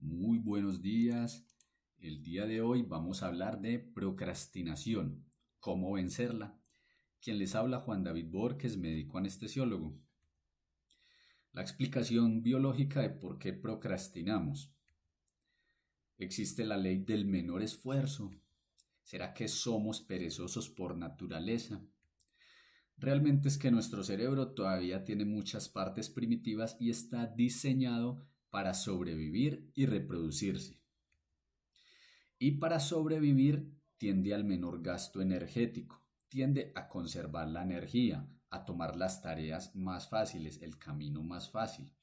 Muy buenos días. El día de hoy vamos a hablar de procrastinación, cómo vencerla. Quien les habla, Juan David Borges, médico anestesiólogo. La explicación biológica de por qué procrastinamos. Existe la ley del menor esfuerzo. ¿Será que somos perezosos por naturaleza? Realmente es que nuestro cerebro todavía tiene muchas partes primitivas y está diseñado para sobrevivir y reproducirse. Y para sobrevivir tiende al menor gasto energético, tiende a conservar la energía, a tomar las tareas más fáciles, el camino más fácil.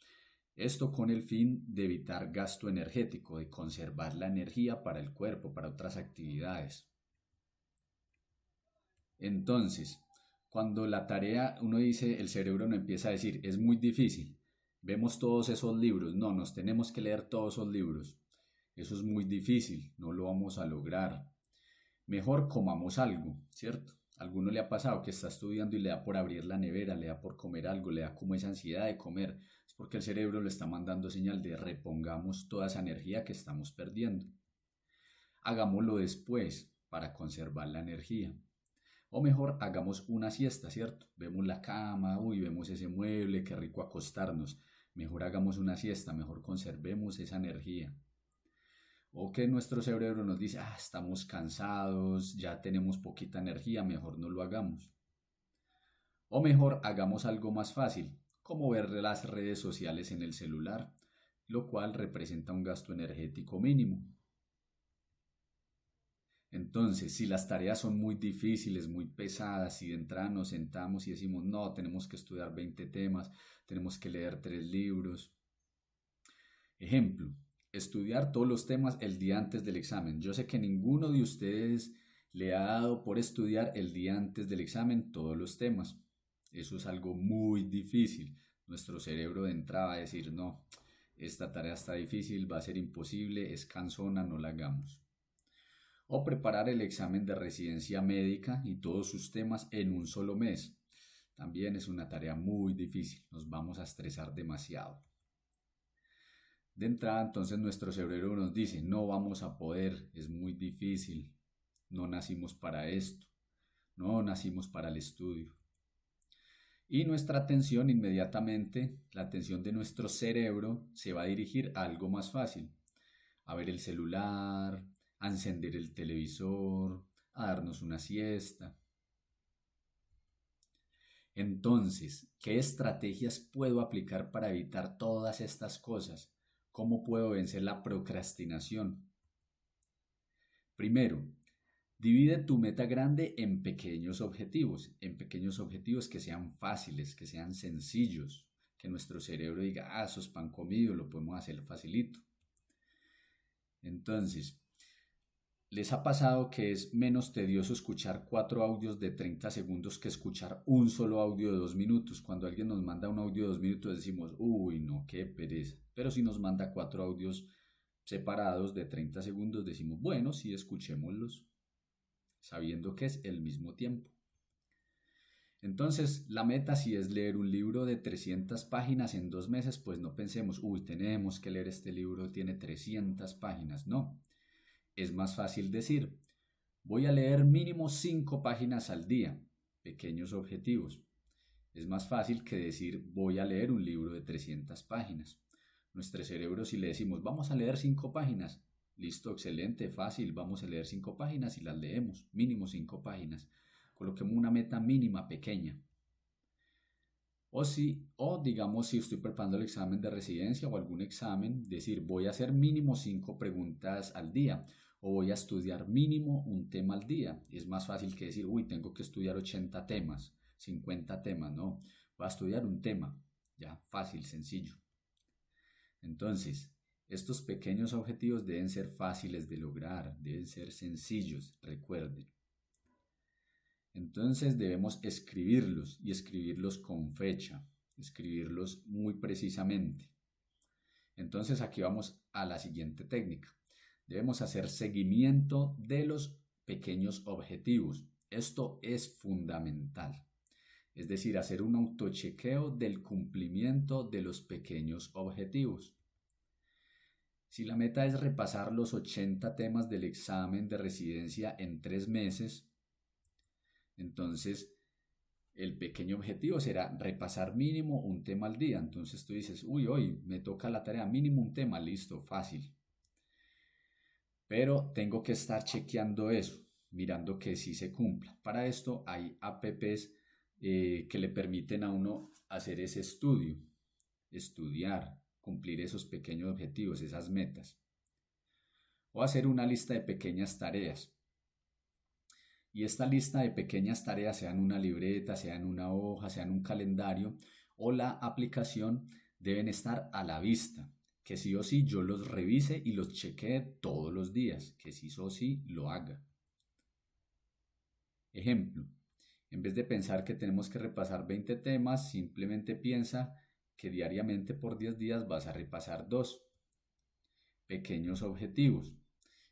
Esto con el fin de evitar gasto energético, de conservar la energía para el cuerpo, para otras actividades. Entonces, cuando la tarea, uno dice, el cerebro no empieza a decir, es muy difícil, vemos todos esos libros, no, nos tenemos que leer todos esos libros. Eso es muy difícil, no lo vamos a lograr. Mejor comamos algo, ¿cierto? A alguno le ha pasado que está estudiando y le da por abrir la nevera, le da por comer algo, le da como esa ansiedad de comer. Es porque el cerebro le está mandando señal de repongamos toda esa energía que estamos perdiendo. Hagámoslo después para conservar la energía. O mejor, hagamos una siesta, ¿cierto? Vemos la cama, vemos ese mueble, qué rico acostarnos. Mejor hagamos una siesta, mejor conservemos esa energía. O que nuestro cerebro nos dice, estamos cansados, ya tenemos poquita energía, mejor no lo hagamos. O mejor, hagamos algo más fácil, como ver las redes sociales en el celular, lo cual representa un gasto energético mínimo. Entonces, si las tareas son muy difíciles, muy pesadas, si de entrada nos sentamos y decimos, no, tenemos que estudiar 20 temas, tenemos que leer 3 libros. Ejemplo, estudiar todos los temas el día antes del examen. Yo sé que ninguno de ustedes le ha dado por estudiar el día antes del examen todos los temas. Eso es algo muy difícil. Nuestro cerebro de entrada va a decir, no, esta tarea está difícil, va a ser imposible, es cansona, no la hagamos. O preparar el examen de residencia médica y todos sus temas en un solo mes. También es una tarea muy difícil, nos vamos a estresar demasiado. De entrada, entonces nuestro cerebro nos dice, no vamos a poder, es muy difícil, no nacimos para esto, no nacimos para el estudio. Y nuestra atención inmediatamente, la atención de nuestro cerebro se va a dirigir a algo más fácil, a ver el celular, a encender el televisor, a darnos una siesta. Entonces, ¿qué estrategias puedo aplicar para evitar todas estas cosas? ¿Cómo puedo vencer la procrastinación? Primero, divide tu meta grande en pequeños objetivos que sean fáciles, que sean sencillos, que nuestro cerebro diga, eso es pan comido, lo podemos hacer facilito. Entonces, ¿les ha pasado que es menos tedioso escuchar 4 audios de 30 segundos que escuchar un solo audio de 2 minutos? Cuando alguien nos manda un audio de 2 minutos decimos, uy, no, qué pereza. Pero si nos manda 4 audios separados de 30 segundos decimos, bueno, sí, escuchémoslos, sabiendo que es el mismo tiempo. Entonces, la meta si es leer un libro de 300 páginas en 2 meses, pues no pensemos, uy, tenemos que leer este libro, tiene 300 páginas. No, es más fácil decir, voy a leer mínimo 5 páginas al día, pequeños objetivos. Es más fácil que decir, voy a leer un libro de 300 páginas. Nuestro cerebro, si le decimos, vamos a leer 5 páginas, listo, excelente, fácil, vamos a leer 5 páginas y las leemos, mínimo 5 páginas. Coloquemos una meta mínima pequeña. O digamos, si estoy preparando el examen de residencia o algún examen, decir, voy a hacer mínimo 5 preguntas al día o voy a estudiar mínimo un tema al día. Es más fácil que decir, uy, tengo que estudiar 80 temas, 50 temas, no. Voy a estudiar un tema, ya, fácil, sencillo. Entonces, estos pequeños objetivos deben ser fáciles de lograr, deben ser sencillos, recuerden. Entonces debemos escribirlos y escribirlos con fecha, escribirlos muy precisamente. Entonces aquí vamos a la siguiente técnica. Debemos hacer seguimiento de los pequeños objetivos. Esto es fundamental. Es decir, hacer un autochequeo del cumplimiento de los pequeños objetivos. Si la meta es repasar los 80 temas del examen de residencia en 3 meses, entonces el pequeño objetivo será repasar mínimo un tema al día. Entonces tú dices, uy, hoy me toca la tarea mínimo un tema, listo, fácil. Pero tengo que estar chequeando eso, mirando que sí se cumpla. Para esto hay apps que le permiten a uno hacer ese estudio, estudiar, cumplir esos pequeños objetivos, esas metas. O hacer una lista de pequeñas tareas. Y esta lista de pequeñas tareas, sea en una libreta, sea en una hoja, sea en un calendario o la aplicación, deben estar a la vista. Que sí o sí yo los revise y los chequee todos los días. Que sí o sí lo haga. Ejemplo, en vez de pensar que tenemos que repasar 20 temas, simplemente piensa que diariamente por 10 días vas a repasar 2 pequeños objetivos.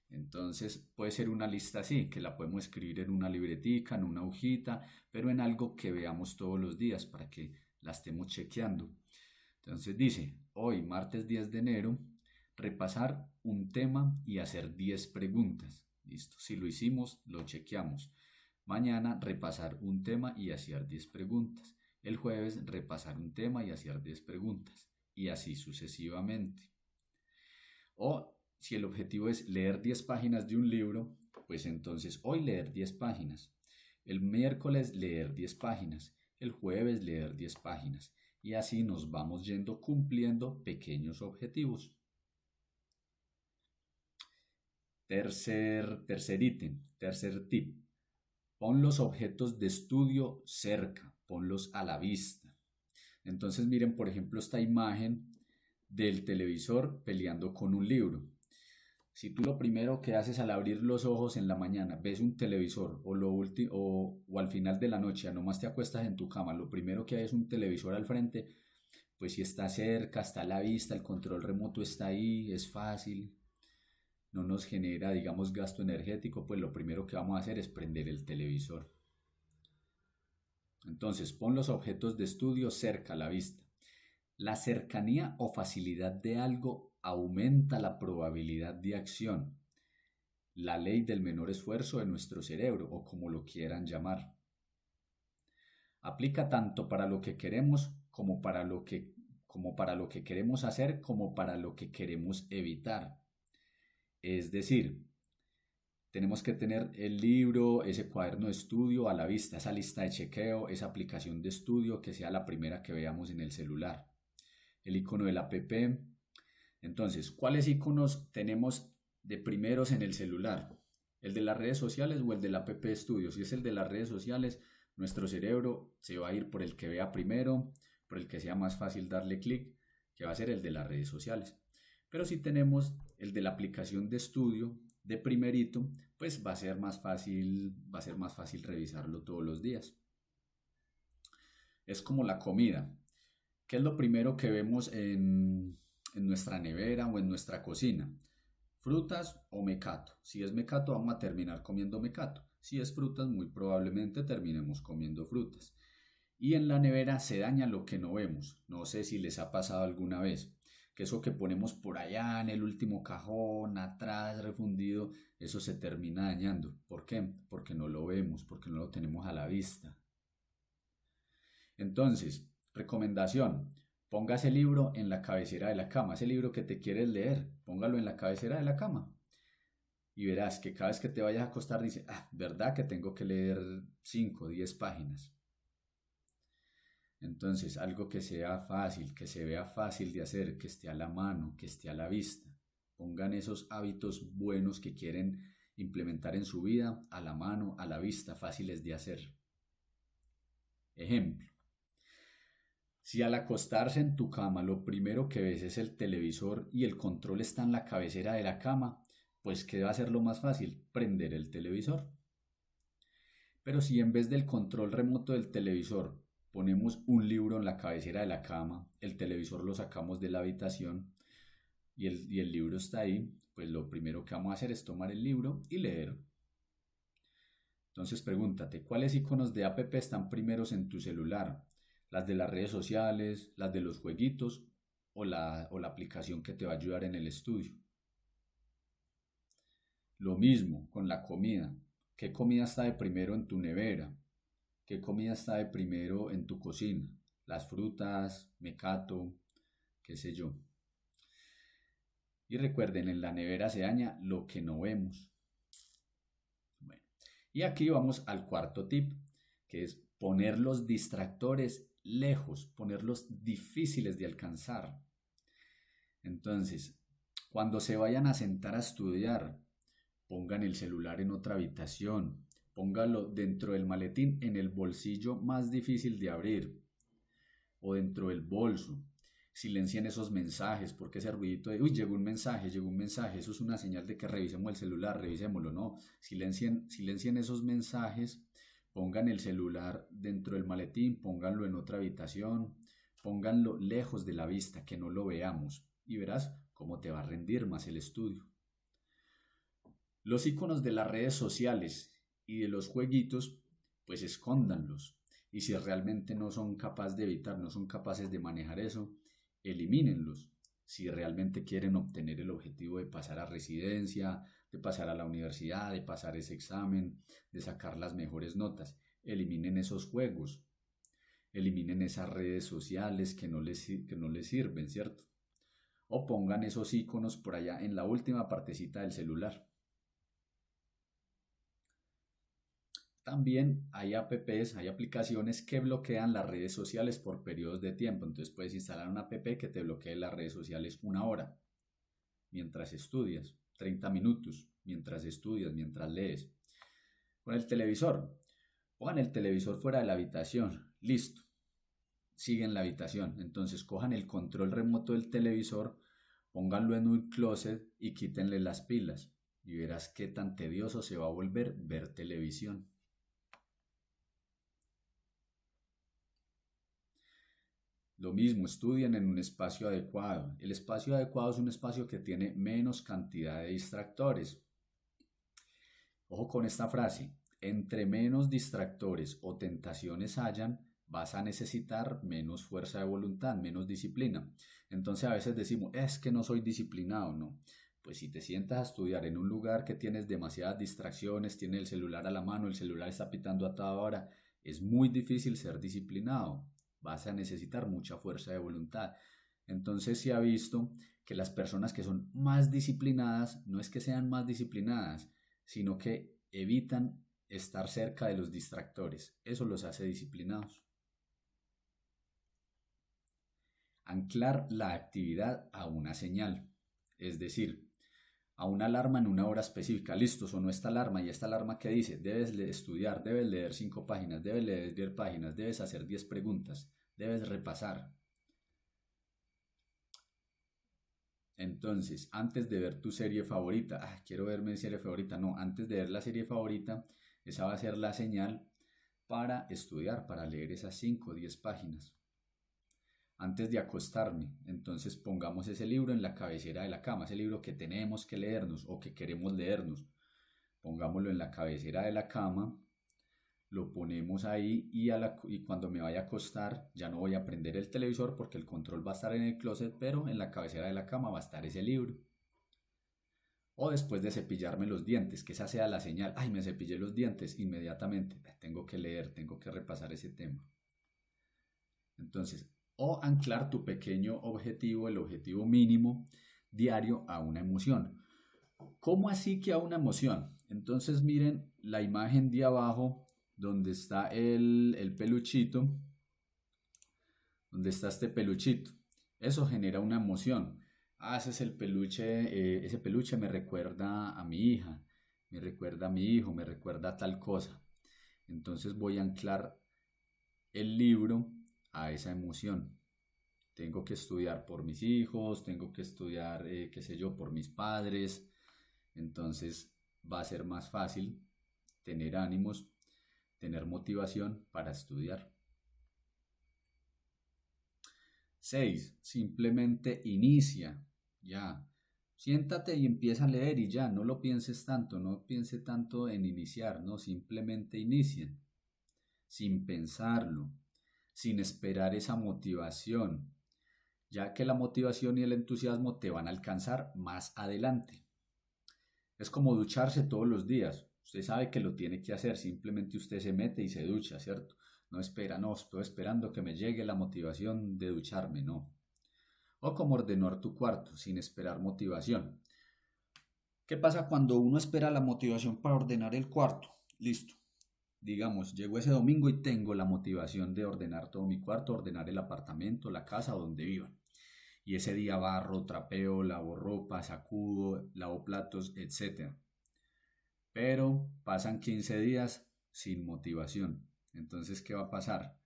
Entonces puede ser una lista así, que la podemos escribir en una libretica, en una hojita, pero en algo que veamos todos los días para que la estemos chequeando. Entonces dice, hoy martes 10 de enero, repasar un tema y hacer 10 preguntas. Listo, si lo hicimos, lo chequeamos. Mañana repasar un tema y hacer 10 preguntas. El jueves repasar un tema y hacer 10 preguntas. Y así sucesivamente. O si el objetivo es leer 10 páginas de un libro, pues entonces hoy leer 10 páginas. El miércoles leer 10 páginas. El jueves leer 10 páginas. Y así nos vamos yendo cumpliendo pequeños objetivos. Tercer ítem, tercer tip. Pon los objetos de estudio cerca, ponlos a la vista. Entonces miren, por ejemplo, esta imagen del televisor peleando con un libro. Si tú lo primero que haces al abrir los ojos en la mañana ves un televisor o al final de la noche, nomás te acuestas en tu cama, lo primero que hay es un televisor al frente, pues si está cerca, está a la vista, el control remoto está ahí, es fácil, no nos genera, digamos, gasto energético, pues lo primero que vamos a hacer es prender el televisor. Entonces, pon los objetos de estudio cerca a la vista. La cercanía o facilidad de algo aumenta la probabilidad de acción. La ley del menor esfuerzo de nuestro cerebro, o como lo quieran llamar. Aplica tanto para lo que queremos como para lo que queremos hacer, como para lo que queremos evitar. Es decir, tenemos que tener el libro, ese cuaderno de estudio a la vista, esa lista de chequeo, esa aplicación de estudio que sea la primera que veamos en el celular. El icono de la app. Entonces, ¿cuáles iconos tenemos de primeros en el celular? ¿El de las redes sociales o el de la app de estudio? Si es el de las redes sociales, nuestro cerebro se va a ir por el que vea primero, por el que sea más fácil darle clic, que va a ser el de las redes sociales. Pero si tenemos el de la aplicación de estudio de primerito, pues va a ser más fácil revisarlo todos los días. Es como la comida. ¿Qué es lo primero que vemos en nuestra nevera o en nuestra cocina? ¿Frutas o mecato? Si es mecato, vamos a terminar comiendo mecato. Si es frutas, muy probablemente terminemos comiendo frutas. Y en la nevera se daña lo que no vemos. No sé si les ha pasado alguna vez que eso que ponemos por allá en el último cajón, atrás, refundido, eso se termina dañando. ¿Por qué? Porque no lo vemos, porque no lo tenemos a la vista. Entonces, recomendación, ponga ese libro en la cabecera de la cama, ese libro que te quieres leer, póngalo en la cabecera de la cama. Y verás que cada vez que te vayas a acostar dices, ¿verdad que tengo que leer 5 o 10 páginas? Entonces, algo que sea fácil, que se vea fácil de hacer, que esté a la mano, que esté a la vista. Pongan esos hábitos buenos que quieren implementar en su vida a la mano, a la vista, fáciles de hacer. Ejemplo. Si al acostarse en tu cama lo primero que ves es el televisor y el control está en la cabecera de la cama, pues ¿qué va a ser lo más fácil? Prender el televisor. Pero si en vez del control remoto del televisor ponemos un libro en la cabecera de la cama, el televisor lo sacamos de la habitación y el libro está ahí, pues lo primero que vamos a hacer es tomar el libro y leer. Entonces pregúntate, ¿cuáles iconos de app están primeros en tu celular? ¿Las de las redes sociales, las de los jueguitos o la aplicación que te va a ayudar en el estudio? Lo mismo con la comida. ¿Qué comida está de primero en tu nevera? ¿Qué comida está de primero en tu cocina? Las frutas, mecato, qué sé yo. Y recuerden, en la nevera se daña lo que no vemos. Bueno, y aquí vamos al cuarto tip, que es poner los distractores lejos, ponerlos difíciles de alcanzar. Entonces, cuando se vayan a sentar a estudiar, pongan el celular en otra habitación, póngalo dentro del maletín en el bolsillo más difícil de abrir o dentro del bolso. Silencien esos mensajes, porque ese ruidito de, uy, llegó un mensaje, eso es una señal de que revisemos el celular, revisémoslo, no. Silencien esos mensajes, pongan el celular dentro del maletín, pónganlo en otra habitación, pónganlo lejos de la vista, que no lo veamos, y verás cómo te va a rendir más el estudio. Los iconos de las redes sociales y de los jueguitos, pues escóndanlos. Y si realmente no son capaces de evitar, no son capaces de manejar eso, elimínenlos. Si realmente quieren obtener el objetivo de pasar a residencia, de pasar a la universidad, de pasar ese examen, de sacar las mejores notas, eliminen esos juegos. Eliminen esas redes sociales que no les sirven, ¿cierto? O pongan esos iconos por allá en la última partecita del celular. También hay apps, hay aplicaciones que bloquean las redes sociales por periodos de tiempo. Entonces puedes instalar una app que te bloquee las redes sociales 1 hora mientras estudias, 30 minutos mientras estudias, mientras lees. Con el televisor, pongan el televisor fuera de la habitación, listo, siguen la habitación. Entonces cojan el control remoto del televisor, pónganlo en un closet y quítenle las pilas. Y verás qué tan tedioso se va a volver ver televisión. Lo mismo, estudien en un espacio adecuado. El espacio adecuado es un espacio que tiene menos cantidad de distractores. Ojo con esta frase, entre menos distractores o tentaciones hayan, vas a necesitar menos fuerza de voluntad, menos disciplina. Entonces a veces decimos, es que no soy disciplinado, no. Pues si te sientas a estudiar en un lugar que tienes demasiadas distracciones, tienes el celular a la mano, el celular está pitando a toda hora, es muy difícil ser disciplinado. Vas a necesitar mucha fuerza de voluntad. Entonces se ha visto que las personas que son más disciplinadas, no es que sean más disciplinadas, sino que evitan estar cerca de los distractores. Eso los hace disciplinados. Anclar la actividad a una señal, es decir, a una alarma en una hora específica. Listo, sonó esta alarma y esta alarma que dice, debes estudiar, debes leer 5 páginas, debes leer 10 páginas, debes hacer 10 preguntas, debes repasar. Entonces, antes de ver tu serie favorita, quiero ver mi serie favorita, no, antes de ver la serie favorita, esa va a ser la señal para estudiar, para leer esas 5 o 10 páginas. Antes de acostarme, entonces pongamos ese libro en la cabecera de la cama, ese libro que tenemos que leernos o que queremos leernos, pongámoslo en la cabecera de la cama, lo ponemos ahí y cuando me vaya a acostar ya no voy a prender el televisor porque el control va a estar en el closet, pero en la cabecera de la cama va a estar ese libro. O después de cepillarme los dientes, que esa sea la señal, ay, me cepillé los dientes, inmediatamente tengo que leer, tengo que repasar ese tema. Entonces, o anclar tu pequeño objetivo, el objetivo mínimo diario a una emoción. ¿Cómo así que a una emoción? Entonces miren la imagen de abajo donde está el peluchito, donde está este peluchito. Eso genera una emoción. Ese es el peluche, ese peluche me recuerda a mi hija, me recuerda a mi hijo, me recuerda a tal cosa. Entonces voy a anclar el libro a esa emoción. Tengo que estudiar por mis hijos, tengo que estudiar, qué sé yo, por mis padres. Entonces va a ser más fácil tener ánimos, tener motivación para estudiar. 6. Simplemente inicia. Ya. Siéntate y empieza a leer y ya. No lo pienses tanto, no piense tanto en iniciar, no. Simplemente inicien. Sin pensarlo, sin esperar esa motivación, ya que la motivación y el entusiasmo te van a alcanzar más adelante. Es como ducharse todos los días. Usted sabe que lo tiene que hacer, simplemente usted se mete y se ducha, ¿cierto? No espera, no, estoy esperando que me llegue la motivación de ducharme, no. O como ordenar tu cuarto sin esperar motivación. ¿Qué pasa cuando uno espera la motivación para ordenar el cuarto? Listo. Digamos, llego ese domingo y tengo la motivación de ordenar todo mi cuarto, ordenar el apartamento, la casa donde vivan. Y ese día barro, trapeo, lavo ropa, sacudo, lavo platos, etc. Pero pasan 15 días sin motivación. Entonces, ¿qué va a pasar?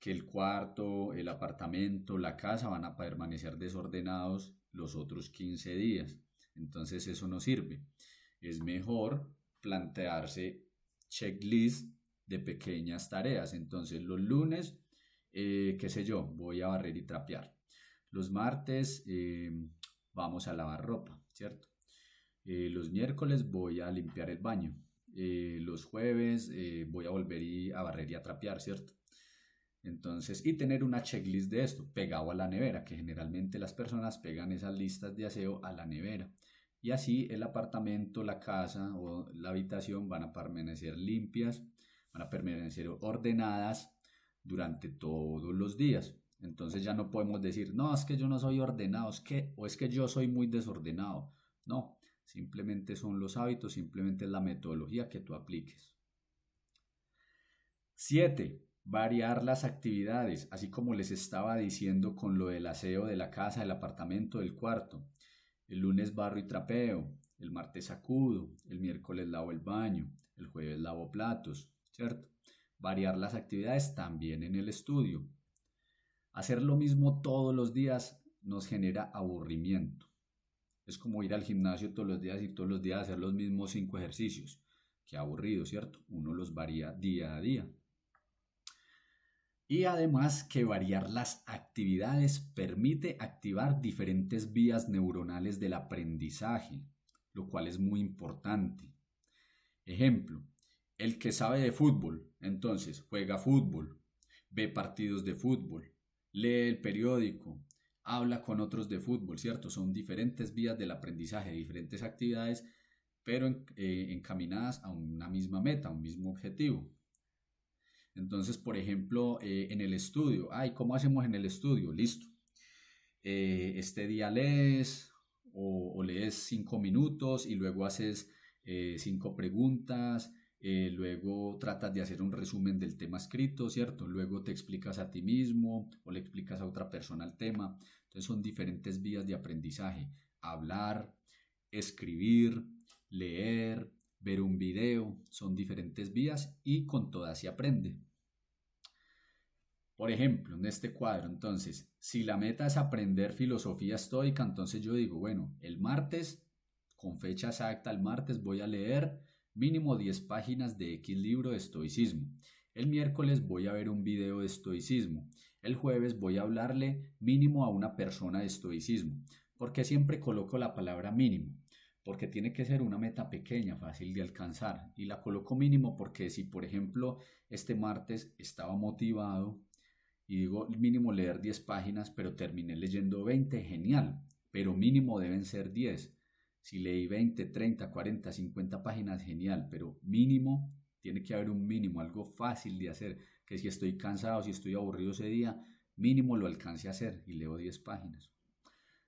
Que el cuarto, el apartamento, la casa van a permanecer desordenados los otros 15 días. Entonces eso no sirve. Es mejor plantearse checklist de pequeñas tareas. Entonces los lunes, qué sé yo, voy a barrer y trapear. Los martes vamos a lavar ropa, ¿cierto? Los miércoles voy a limpiar el baño. Los jueves voy a volver a barrer y a trapear, ¿cierto? Entonces, y tener una checklist de esto pegado a la nevera, que generalmente las personas pegan esas listas de aseo a la nevera. Y así el apartamento, la casa o la habitación van a permanecer limpias, van a permanecer ordenadas durante todos los días. Entonces ya no podemos decir, no, es que yo no soy ordenado, o es que yo soy muy desordenado. No, simplemente son los hábitos, simplemente es la metodología que tú apliques. 7. Variar las actividades, así como les estaba diciendo con lo del aseo de la casa, del apartamento, del cuarto. El lunes barro y trapeo, el martes sacudo, el miércoles lavo el baño, el jueves lavo platos, ¿cierto? Variar las actividades también en el estudio. Hacer lo mismo todos los días nos genera aburrimiento. Es como ir al gimnasio todos los días y todos los días hacer los mismos 5 ejercicios. Qué aburrido, ¿cierto? Uno los varía día a día. Y además que variar las actividades permite activar diferentes vías neuronales del aprendizaje, lo cual es muy importante. Ejemplo, el que sabe de fútbol, entonces juega fútbol, ve partidos de fútbol, lee el periódico, habla con otros de fútbol, ¿cierto? Son diferentes vías del aprendizaje, diferentes actividades, pero encaminadas a una misma meta, a un mismo objetivo. Entonces, por ejemplo, en el estudio, ¿cómo hacemos en el estudio? Listo. Este día lees o lees 5 minutos y luego haces 5 preguntas, luego tratas de hacer un resumen del tema escrito, ¿cierto? Luego te explicas a ti mismo o le explicas a otra persona el tema. Entonces son diferentes vías de aprendizaje. Hablar, escribir, leer, ver un video, son diferentes vías y con todas se aprende. Por ejemplo, en este cuadro, entonces, si la meta es aprender filosofía estoica, entonces yo digo, bueno, el martes, con fecha exacta, el martes voy a leer mínimo 10 páginas de X libro de estoicismo. El miércoles voy a ver un video de estoicismo. El jueves voy a hablarle mínimo a una persona de estoicismo. ¿Por qué siempre coloco la palabra mínimo? Porque tiene que ser una meta pequeña, fácil de alcanzar. Y la coloco mínimo porque si, por ejemplo, este martes estaba motivado y digo mínimo leer 10 páginas, pero terminé leyendo 20, genial, pero mínimo deben ser 10. Si leí 20, 30, 40, 50 páginas, genial, pero mínimo, tiene que haber un mínimo, algo fácil de hacer, que si estoy cansado, si estoy aburrido ese día, mínimo lo alcance a hacer y leo 10 páginas.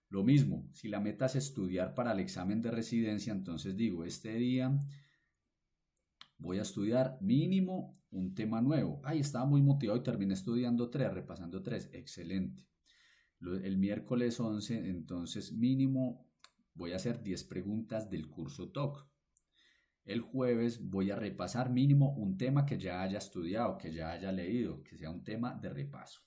Lo mismo, si la meta es estudiar para el examen de residencia, entonces digo, este día voy a estudiar mínimo un tema nuevo. Estaba muy motivado y terminé estudiando 3, repasando 3. Excelente. El miércoles 11, entonces mínimo voy a hacer 10 preguntas del curso TOC. El jueves voy a repasar mínimo un tema que ya haya estudiado, que ya haya leído, que sea un tema de repaso.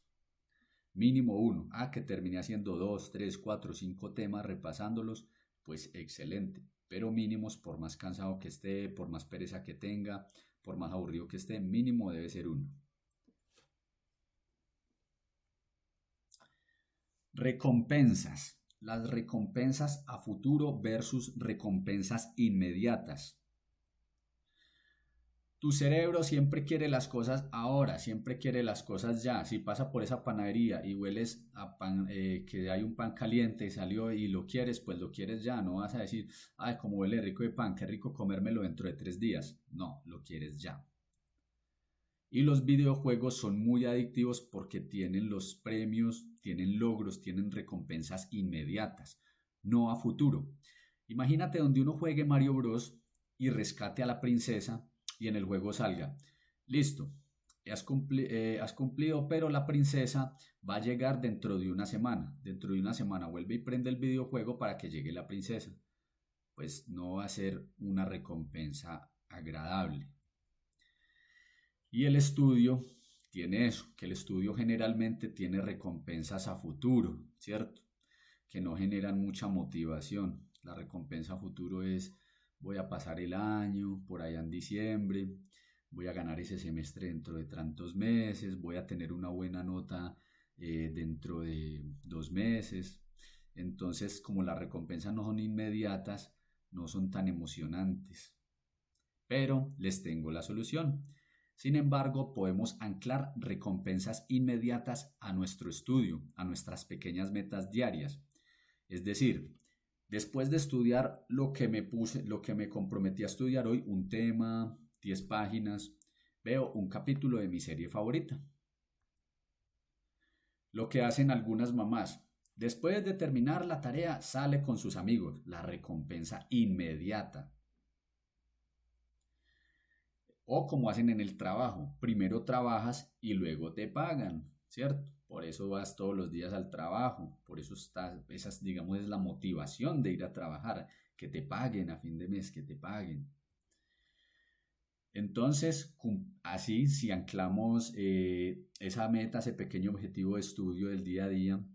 Mínimo 1. Que terminé haciendo 2, 3, 4, 5 temas repasándolos, pues excelente. Pero mínimos, por más cansado que esté, por más pereza que tenga, por más aburrido que esté, mínimo debe ser 1. Recompensas. Las recompensas a futuro versus recompensas inmediatas. Tu cerebro siempre quiere las cosas ahora, siempre quiere las cosas ya. Si pasa por esa panadería y hueles a pan, que hay un pan caliente y salió y lo quieres, pues lo quieres ya. No vas a decir, ay, como huele rico de pan, qué rico comérmelo dentro de 3 días. No, lo quieres ya. Y los videojuegos son muy adictivos porque tienen los premios, tienen logros, tienen recompensas inmediatas, no a futuro. Imagínate donde uno juegue Mario Bros. Y rescate a la princesa y en el juego salga, listo, has cumplido, pero la princesa va a llegar dentro de una semana. Dentro de una semana vuelve y prende el videojuego para que llegue la princesa. Pues no va a ser una recompensa agradable. Y el estudio tiene eso, que el estudio generalmente tiene recompensas a futuro, ¿cierto? Que no generan mucha motivación. La recompensa a futuro es, voy a pasar el año, por allá en diciembre, voy a ganar ese semestre dentro de tantos meses, voy a tener una buena nota dentro de 2 meses. Entonces, como las recompensas no son inmediatas, no son tan emocionantes. Pero les tengo la solución. Sin embargo, podemos anclar recompensas inmediatas a nuestro estudio, a nuestras pequeñas metas diarias. Es decir, después de estudiar lo que me comprometí a estudiar hoy, un tema, 10 páginas, veo un capítulo de mi serie favorita. Lo que hacen algunas mamás, después de terminar la tarea, sale con sus amigos, la recompensa inmediata. O como hacen en el trabajo, primero trabajas y luego te pagan, ¿cierto? Por eso vas todos los días al trabajo, por eso esa, digamos, es la motivación de ir a trabajar, que te paguen a fin de mes, que te paguen. Entonces, así, si anclamos esa meta, ese pequeño objetivo de estudio del día a día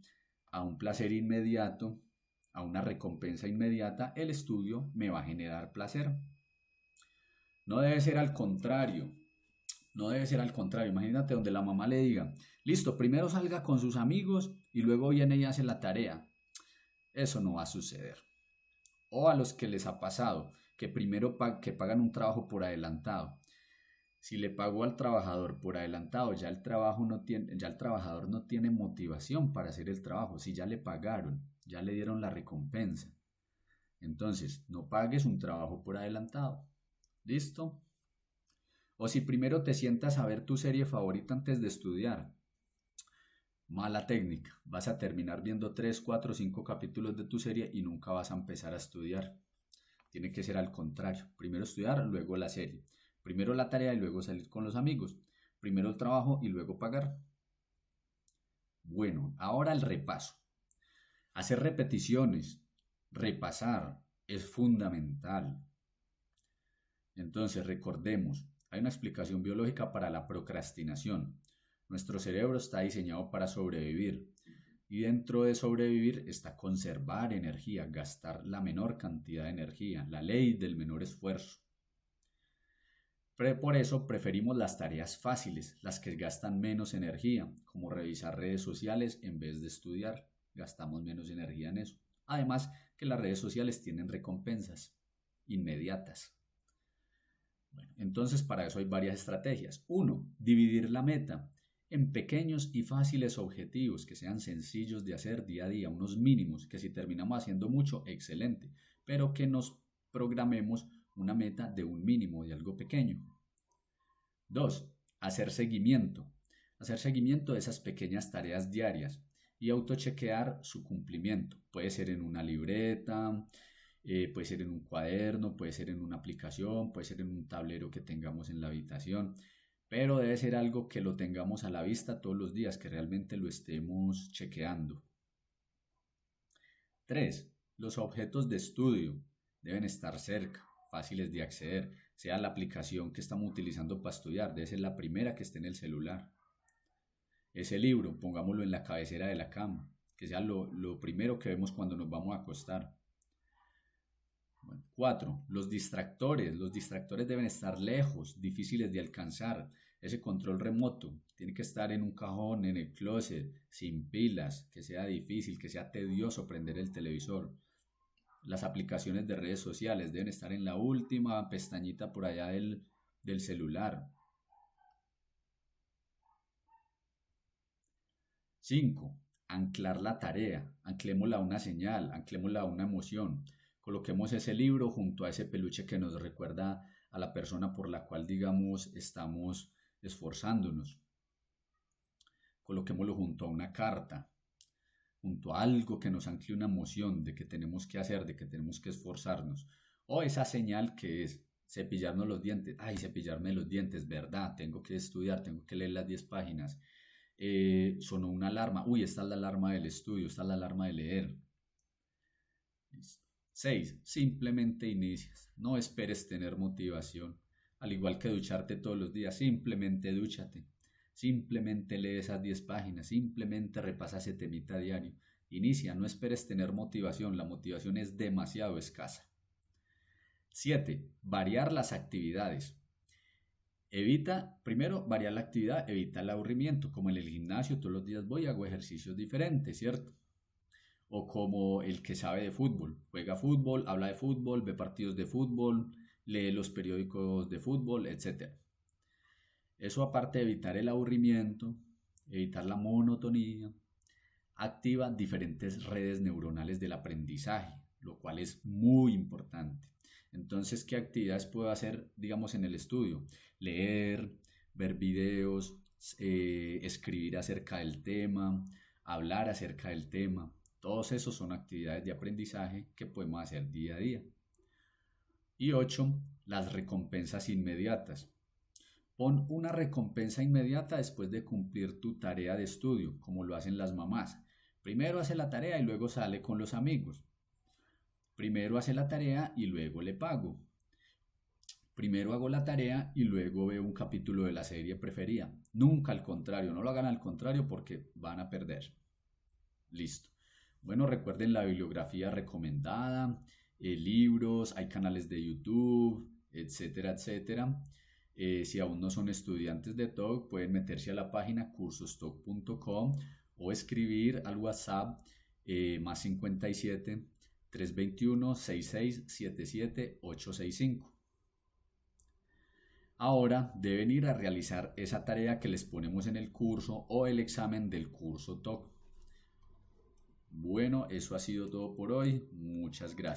a un placer inmediato, a una recompensa inmediata, el estudio me va a generar placer. No debe ser al contrario. No debe ser al contrario. Imagínate donde la mamá le diga, listo, primero salga con sus amigos y luego viene y hace la tarea. Eso no va a suceder. O a los que les ha pasado, que primero que pagan un trabajo por adelantado. Si le pagó al trabajador por adelantado, ya el trabajador no tiene motivación para hacer el trabajo. Si ya le pagaron, ya le dieron la recompensa. Entonces, no pagues un trabajo por adelantado. ¿Listo? O si primero te sientas a ver tu serie favorita antes de estudiar. Mala técnica. Vas a terminar viendo 3, 4, 5 capítulos de tu serie y nunca vas a empezar a estudiar. Tiene que ser al contrario. Primero estudiar, luego la serie. Primero la tarea y luego salir con los amigos. Primero el trabajo y luego pagar. Bueno, ahora el repaso. Hacer repeticiones, repasar, es fundamental. Entonces, recordemos, hay una explicación biológica para la procrastinación. Nuestro cerebro está diseñado para sobrevivir y dentro de sobrevivir está conservar energía, gastar la menor cantidad de energía, la ley del menor esfuerzo. Por eso preferimos las tareas fáciles, las que gastan menos energía, como revisar redes sociales en vez de estudiar. Gastamos menos energía en eso. Además que las redes sociales tienen recompensas inmediatas. Bueno, entonces para eso hay varias estrategias. 1. Dividir la meta en pequeños y fáciles objetivos que sean sencillos de hacer día a día, unos mínimos, que si terminamos haciendo mucho, excelente, pero que nos programemos una meta de un mínimo, de algo pequeño. 2. Hacer seguimiento. Hacer seguimiento de esas pequeñas tareas diarias y autochequear su cumplimiento. Puede ser en una libreta, puede ser en un cuaderno, puede ser en una aplicación, puede ser en un tablero que tengamos en la habitación, pero debe ser algo que lo tengamos a la vista todos los días, que realmente lo estemos chequeando. 3. Los objetos de estudio deben estar cerca, fáciles de acceder, sea la aplicación que estamos utilizando para estudiar, debe ser la primera que esté en el celular. Ese libro, pongámoslo en la cabecera de la cama, que sea lo primero que vemos cuando nos vamos a acostar. 4. Los distractores deben estar lejos, difíciles de alcanzar. Ese control remoto tiene que estar en un cajón, en el closet, sin pilas, que sea difícil, que sea tedioso prender el televisor. Las aplicaciones de redes sociales deben estar en la última pestañita por allá del del celular. 5. Anclar la tarea. Anclémosla a una señal, anclémosla a una emoción. Coloquemos ese libro junto a ese peluche que nos recuerda a la persona por la cual, digamos, estamos esforzándonos. Coloquémoslo junto a una carta, junto a algo que nos ancle una emoción de que tenemos que hacer, de que tenemos que esforzarnos. O esa señal que es cepillarnos los dientes. Ay, cepillarme los dientes, ¿verdad? Tengo que estudiar, tengo que leer las 10 páginas. Sonó una alarma. Uy, esta es la alarma del estudio, esta es la alarma de leer. Listo. 6. Simplemente inicias. No esperes tener motivación. Al igual que ducharte todos los días, simplemente dúchate. Simplemente lee esas 10 páginas. Simplemente repasa ese temita diario. Inicia, no esperes tener motivación. La motivación es demasiado escasa. 7. Variar las actividades. Evita, primero, variar la actividad, evita el aburrimiento. Como en el gimnasio, todos los días voy y hago ejercicios diferentes, ¿cierto? O como el que sabe de fútbol, juega fútbol, habla de fútbol, ve partidos de fútbol, lee los periódicos de fútbol, etc. Eso, aparte de evitar el aburrimiento, evitar la monotonía, activa diferentes redes neuronales del aprendizaje, lo cual es muy importante. Entonces, ¿qué actividades puedo hacer, digamos, en el estudio? Leer, ver videos, escribir acerca del tema, hablar acerca del tema. Todos esos son actividades de aprendizaje que podemos hacer día a día. Y 8. Las recompensas inmediatas. Pon una recompensa inmediata después de cumplir tu tarea de estudio, como lo hacen las mamás. Primero hace la tarea y luego sale con los amigos. Primero hace la tarea y luego le pago. Primero hago la tarea y luego veo un capítulo de la serie preferida. Nunca al contrario, no lo hagan al contrario porque van a perder. Listo. Bueno, recuerden la bibliografía recomendada, libros, hay canales de YouTube, etcétera, etcétera. Si aún no son estudiantes de TOC, pueden meterse a la página cursostoc.com o escribir al WhatsApp más 57 321 66 77 865. Ahora deben ir a realizar esa tarea que les ponemos en el curso o el examen del curso TOC. Bueno, eso ha sido todo por hoy. Muchas gracias.